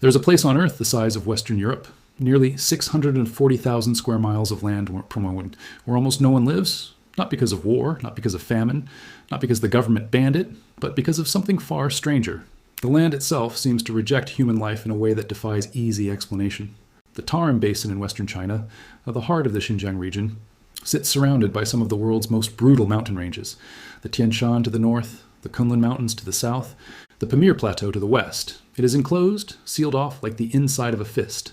There's a place on Earth the size of Western Europe, nearly 640,000 square miles of land where almost no one lives, not because of war, not because of famine, not because the government banned it, but because of something far stranger. The land itself seems to reject human life in a way that defies easy explanation. The Tarim Basin in western China, the heart of the Xinjiang region, sits surrounded by some of the world's most brutal mountain ranges. The Tian Shan to the north, the Kunlun Mountains to the south, the Pamir Plateau to the west. It is enclosed, sealed off like the inside of a fist.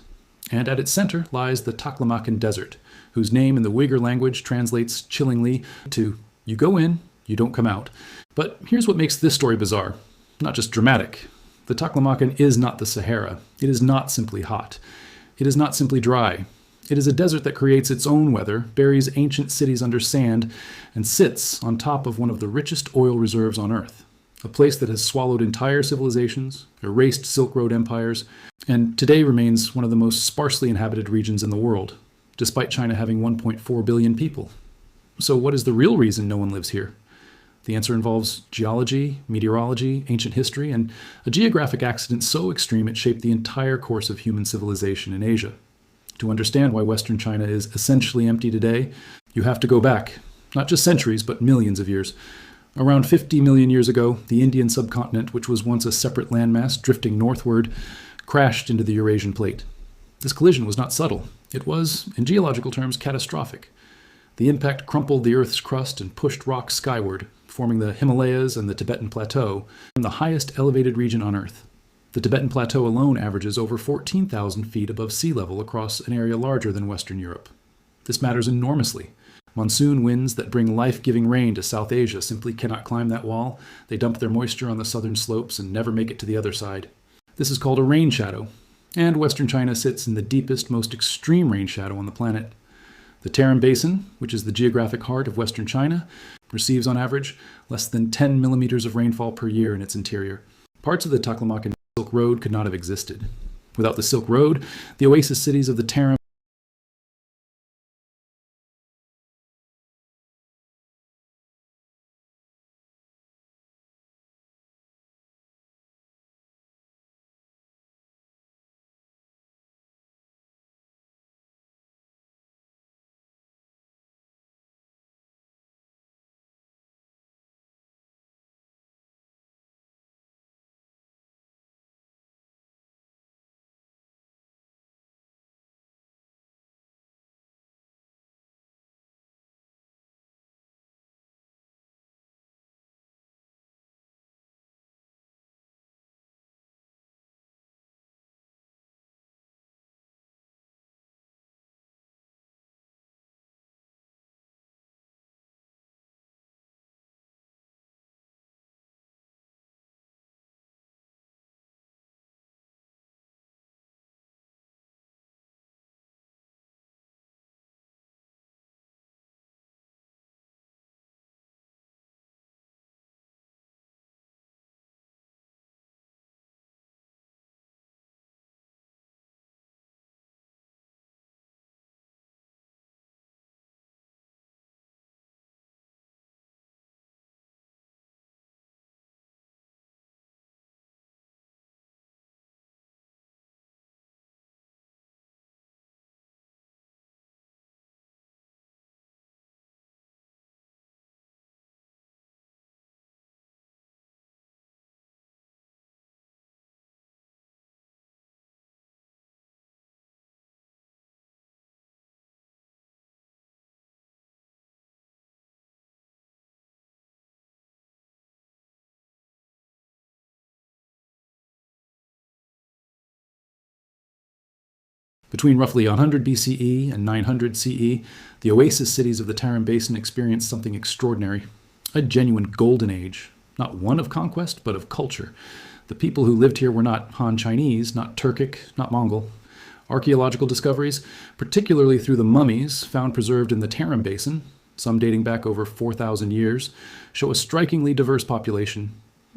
And at its center lies the Taklamakan Desert, whose name in the Uyghur language translates chillingly to, you go in, you don't come out. But here's what makes this story bizarre, not just dramatic. The Taklamakan is not the Sahara. It is not simply hot. It is not simply dry. It is a desert that creates its own weather, buries ancient cities under sand, and sits on top of one of the richest oil reserves on Earth. A place that has swallowed entire civilizations, erased Silk Road empires, and today remains one of the most sparsely inhabited regions in the world, despite China having 1.4 billion people. So what is the real reason no one lives here? The answer involves geology, meteorology, ancient history, and a geographic accident so extreme it shaped the entire course of human civilization in Asia. To understand why Western China is essentially empty today, you have to go back, not just centuries, but millions of years. Around 50 million years ago, the Indian subcontinent, which was once a separate landmass drifting northward, crashed into the Eurasian plate. This collision was not subtle. It was, in geological terms, catastrophic. The impact crumpled the Earth's crust and pushed rocks skyward, forming the Himalayas and the Tibetan Plateau, the highest elevated region on Earth. The Tibetan Plateau alone averages over 14,000 feet above sea level across an area larger than Western Europe. This matters enormously. Monsoon winds that bring life-giving rain to South Asia simply cannot climb that wall. They dump their moisture on the southern slopes and never make it to the other side. This is called a rain shadow, and Western China sits in the deepest, most extreme rain shadow on the planet. The Tarim Basin, which is the geographic heart of Western China, receives on average less than 10 millimeters of rainfall per year in its interior. Parts of the Taklamakan Silk Road could not have existed. Without the Silk Road, the oasis cities of the Tarim Between roughly 100 BCE and 900 CE, the oasis cities of the Tarim Basin experienced something extraordinary, a genuine golden age, not one of conquest, but of culture. The people who lived here were not Han Chinese, not Turkic, not Mongol. Archaeological discoveries, particularly through the mummies found preserved in the Tarim Basin, some dating back over 4,000 years, show a strikingly diverse population.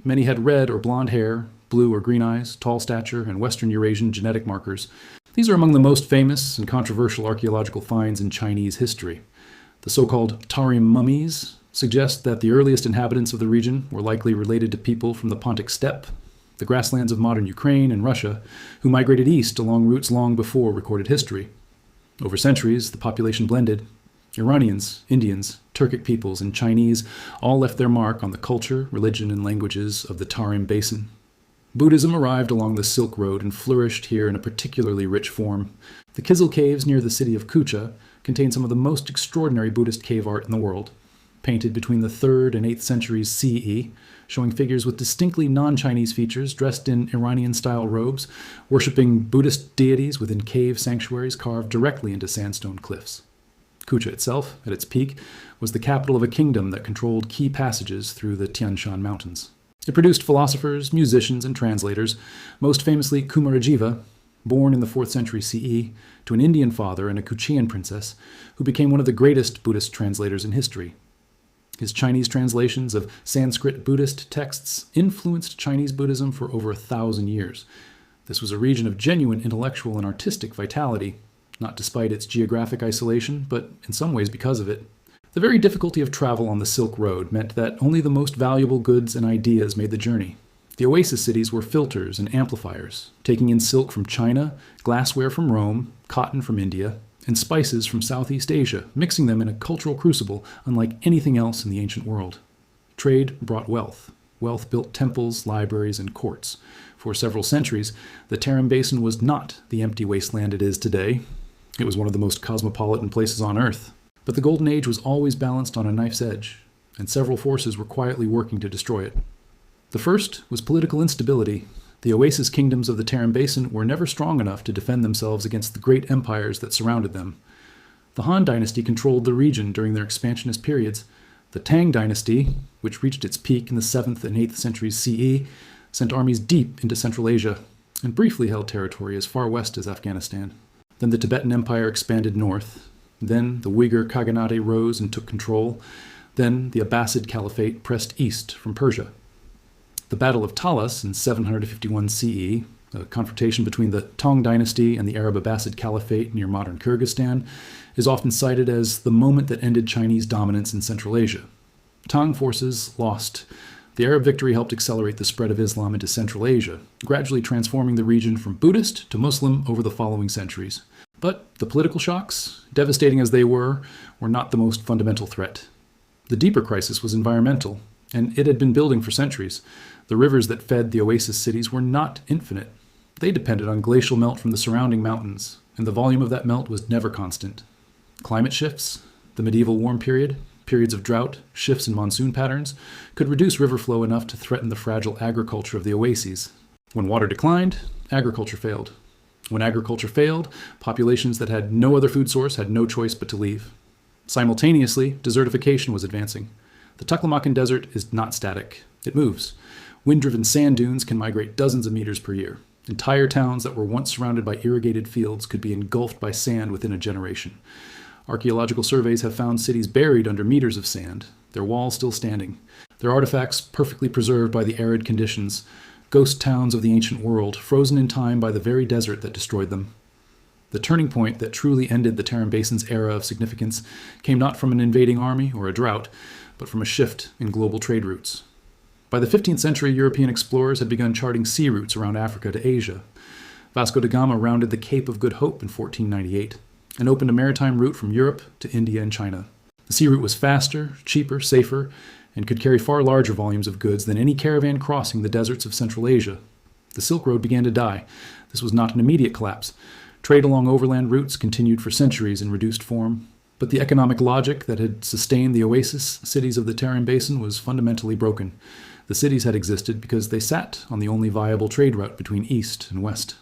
Many had red or blonde hair, blue or green eyes, tall stature, and Western Eurasian genetic markers. These are among the most famous and controversial archaeological finds in Chinese history. The so-called Tarim mummies suggest that the earliest inhabitants of the region were likely related to people from the Pontic steppe, the grasslands of modern Ukraine and Russia, who migrated east along routes long before recorded history. Over centuries, the population blended. Iranians, Indians, Turkic peoples, and Chinese all left their mark on the culture, religion, and languages of the Tarim Basin. Buddhism arrived along the Silk Road and flourished here in a particularly rich form. The Kizil Caves near the city of Kucha contain some of the most extraordinary Buddhist cave art in the world, painted between the 3rd and 8th centuries CE, showing figures with distinctly non-Chinese features dressed in Iranian-style robes, worshipping Buddhist deities within cave sanctuaries carved directly into sandstone cliffs. Kucha itself, at its peak, was the capital of a kingdom that controlled key passages through the Tian Shan Mountains. It produced philosophers, musicians, and translators, most famously Kumarajiva, born in the 4th century CE, to an Indian father and a Kuchian princess, who became one of the greatest Buddhist translators in history. His Chinese translations of Sanskrit Buddhist texts influenced Chinese Buddhism for over 1,000 years. This was a region of genuine intellectual and artistic vitality, not despite its geographic isolation, but in some ways because of it. The very difficulty of travel on the Silk Road meant that only the most valuable goods and ideas made the journey. The oasis cities were filters and amplifiers, taking in silk from China, glassware from Rome, cotton from India, and spices from Southeast Asia, mixing them in a cultural crucible unlike anything else in the ancient world. Trade brought wealth. Wealth built temples, libraries, and courts. For several centuries, the Tarim Basin was not the empty wasteland it is today. It was one of the most cosmopolitan places on Earth. But the Golden Age was always balanced on a knife's edge, and several forces were quietly working to destroy it. The first was political instability. The oasis kingdoms of the Tarim Basin were never strong enough to defend themselves against the great empires that surrounded them. The Han Dynasty controlled the region during their expansionist periods. The Tang Dynasty, which reached its peak in the 7th and 8th centuries CE, sent armies deep into Central Asia and briefly held territory as far west as Afghanistan. Then the Tibetan Empire expanded north. Then the Uyghur Khaganate rose and took control. Then the Abbasid Caliphate pressed east from Persia. The Battle of Talas in 751 CE, a confrontation between the Tang Dynasty and the Arab Abbasid Caliphate near modern Kyrgyzstan, is often cited as the moment that ended Chinese dominance in Central Asia. Tang forces lost. The Arab victory helped accelerate the spread of Islam into Central Asia, gradually transforming the region from Buddhist to Muslim over the following centuries. But the political shocks, devastating as they were not the most fundamental threat. The deeper crisis was environmental, and it had been building for centuries. The rivers that fed the oasis cities were not infinite. They depended on glacial melt from the surrounding mountains, and the volume of that melt was never constant. Climate shifts, the medieval warm period, periods of drought, shifts in monsoon patterns, could reduce river flow enough to threaten the fragile agriculture of the oases. When water declined, agriculture failed. When agriculture failed, populations that had no other food source had no choice but to leave. Simultaneously, desertification was advancing. The Taklamakan Desert is not static. It moves. Wind-driven sand dunes can migrate dozens of meters per year. Entire towns that were once surrounded by irrigated fields could be engulfed by sand within a generation. Archaeological surveys have found cities buried under meters of sand, their walls still standing, their artifacts perfectly preserved by the arid conditions, ghost towns of the ancient world, frozen in time by the very desert that destroyed them. The turning point that truly ended the Tarim Basin's era of significance came not from an invading army or a drought, but from a shift in global trade routes. By the 15th century, European explorers had begun charting sea routes around Africa to Asia. Vasco da Gama rounded the Cape of Good Hope in 1498 and opened a maritime route from Europe to India and China. The sea route was faster, cheaper, safer, and could carry far larger volumes of goods than any caravan crossing the deserts of Central Asia. The Silk Road began to die. This was not an immediate collapse. Trade along overland routes continued for centuries in reduced form, but the economic logic that had sustained the oasis cities of the Tarim Basin was fundamentally broken. The cities had existed because they sat on the only viable trade route between east and west.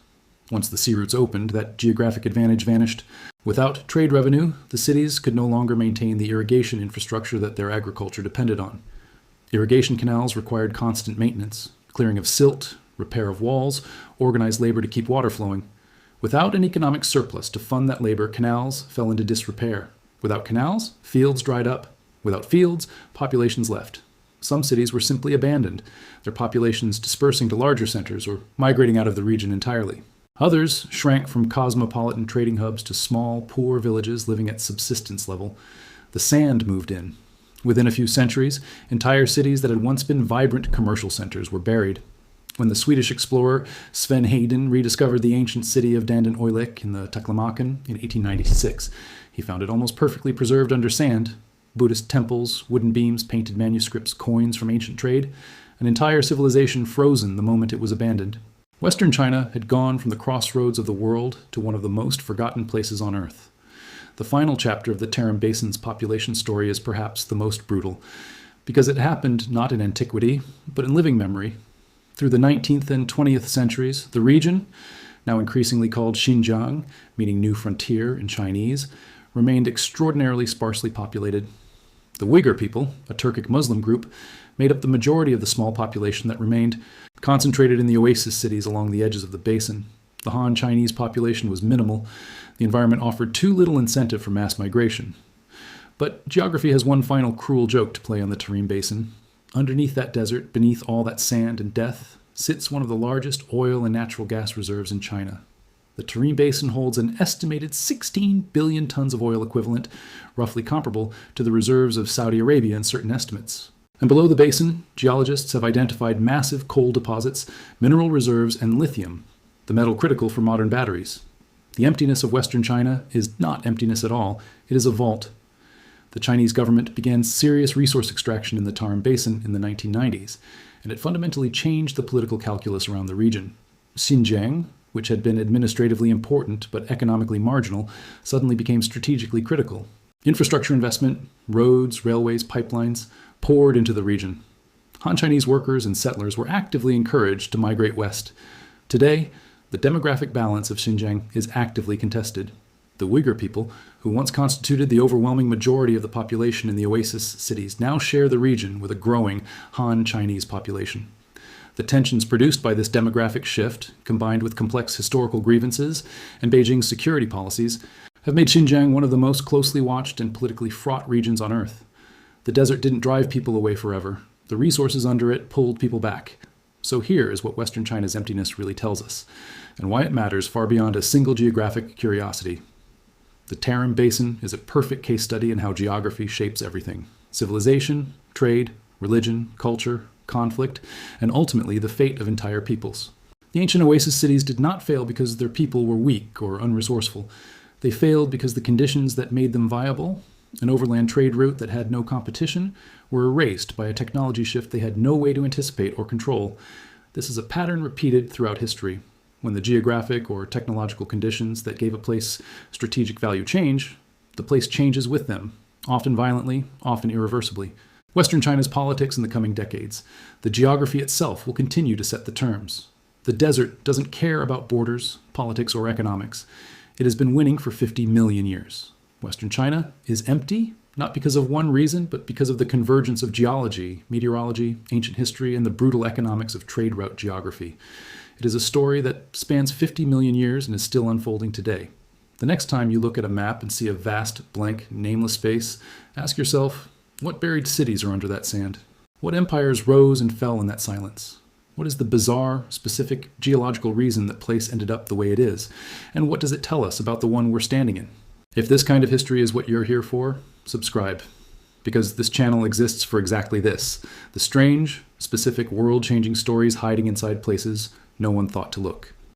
Once the sea routes opened, that geographic advantage vanished. Without trade revenue, the cities could no longer maintain the irrigation infrastructure that their agriculture depended on. Irrigation canals required constant maintenance, clearing of silt, repair of walls, organized labor to keep water flowing. Without an economic surplus to fund that labor, canals fell into disrepair. Without canals, fields dried up. Without fields, populations left. Some cities were simply abandoned, their populations dispersing to larger centers or migrating out of the region entirely. Others shrank from cosmopolitan trading hubs to small, poor villages living at subsistence level. The sand moved in. Within a few centuries, entire cities that had once been vibrant commercial centers were buried. When the Swedish explorer Sven Hedin rediscovered the ancient city of Danden Oilik in the Taklamakan in 1896, he found it almost perfectly preserved under sand. Buddhist temples, wooden beams, painted manuscripts, coins from ancient trade, an entire civilization frozen the moment it was abandoned. Western China had gone from the crossroads of the world to one of the most forgotten places on earth. The final chapter of the Tarim Basin's population story is perhaps the most brutal, because it happened not in antiquity, but in living memory. Through the 19th and 20th centuries, the region, now increasingly called Xinjiang, meaning new frontier in Chinese, remained extraordinarily sparsely populated. The Uyghur people, a Turkic Muslim group, made up the majority of the small population that remained, concentrated in the oasis cities along the edges of the basin. The Han Chinese population was minimal. The environment offered too little incentive for mass migration. But geography has one final cruel joke to play on the Tarim Basin. Underneath that desert, beneath all that sand and death, sits one of the largest oil and natural gas reserves in China. The Tarim Basin holds an estimated 16 billion tons of oil equivalent, roughly comparable to the reserves of Saudi Arabia in certain estimates. And below the basin, geologists have identified massive coal deposits, mineral reserves, and lithium, the metal critical for modern batteries. The emptiness of Western China is not emptiness at all, it is a vault. The Chinese government began serious resource extraction in the Tarim Basin in the 1990s, and it fundamentally changed the political calculus around the region. Xinjiang, which had been administratively important but economically marginal, suddenly became strategically critical. Infrastructure investment, roads, railways, pipelines, poured into the region. Han Chinese workers and settlers were actively encouraged to migrate west. Today, the demographic balance of Xinjiang is actively contested. The Uyghur people, who once constituted the overwhelming majority of the population in the oasis cities, now share the region with a growing Han Chinese population. The tensions produced by this demographic shift, combined with complex historical grievances and Beijing's security policies, have made Xinjiang one of the most closely watched and politically fraught regions on Earth. The desert didn't drive people away forever. The resources under it pulled people back. So here is what Western China's emptiness really tells us, and why it matters far beyond a single geographic curiosity. The Tarim Basin is a perfect case study in how geography shapes everything: civilization, trade, religion, culture, conflict, and ultimately the fate of entire peoples. The ancient oasis cities did not fail because their people were weak or unresourceful. They failed because the conditions that made them viable, an overland trade route that had no competition, were erased by a technology shift they had no way to anticipate or control. This is a pattern repeated throughout history. When the geographic or technological conditions that gave a place strategic value change, the place changes with them, often violently, often irreversibly. Western China's politics in the coming decades. The geography itself will continue to set the terms. The desert doesn't care about borders, politics, or economics. It has been winning for 50 million years. Western China is empty, not because of one reason, but because of the convergence of geology, meteorology, ancient history, and the brutal economics of trade route geography. It is a story that spans 50 million years and is still unfolding today. The next time you look at a map and see a vast, blank, nameless space, ask yourself, what buried cities are under that sand? What empires rose and fell in that silence? What is the bizarre, specific geological reason that place ended up the way it is? And what does it tell us about the one we're standing in? If this kind of history is what you're here for, subscribe. Because this channel exists for exactly this: the strange, specific, world-changing stories hiding inside places no one thought to look.